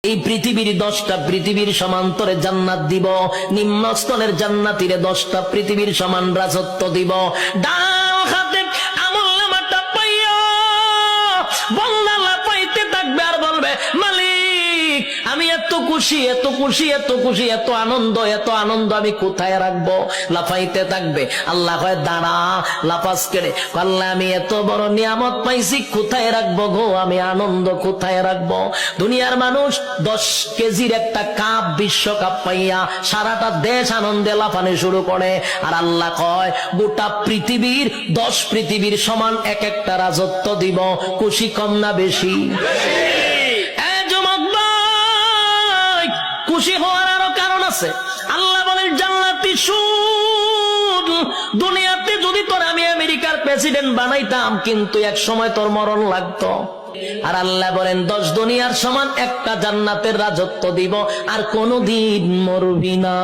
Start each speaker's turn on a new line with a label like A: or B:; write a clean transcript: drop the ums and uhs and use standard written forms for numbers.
A: এই পৃথিবীর 10টা পৃথিবীর সমান্তরে জান্নাত দিব, নিম্নস্তরের জান্নাতীরে 10টা পৃথিবীর সমান রাজত্ব দিব। ডান হাতে আমলনামাটা পাইয়া বান্দা লাফাইতে থাকবে আর বলবে, মালিক আমি এত খুশি, এত খুশি, এত খুশি, এত আনন্দ, এত আনন্দ আমি কোথায় রাখবো? লাফাইতে থাকবে। আল্লাহ কয় দাঁড়া, লাফাস কেড়ে। আল্লাহ আমি এত বড় নিয়ামত পাইছি, কোথায় রাখবো গো? আমি আনন্দ কোথায় রাখবো? দুনিয়ার মানুষ 10 কেজির একটা কাপ, বিশ্বকাপ পাইয়া সারাটা দেশ আনন্দে লাফানো শুরু করে। আর আল্লাহ কয় গোটা পৃথিবীর 10 পৃথিবীর সমান এক একটা রাজত্ব দিব। খুশি কম না বেশি? খুশি হওয়ার আরো কারণ আছে। আল্লাহ বলেন জান্নাতি শুন, দুনিয়াতে যদি তোর আমি আমেরিকার প্রেসিডেন্ট বানাইতাম, কিন্তু এক সময় তোর মরণ লাগতো। আর আল্লাহ বলেন 10 দুনিয়ার সমান একটা জান্নাতের রাজত্ব দিব, আর কোনদিন মরবি না।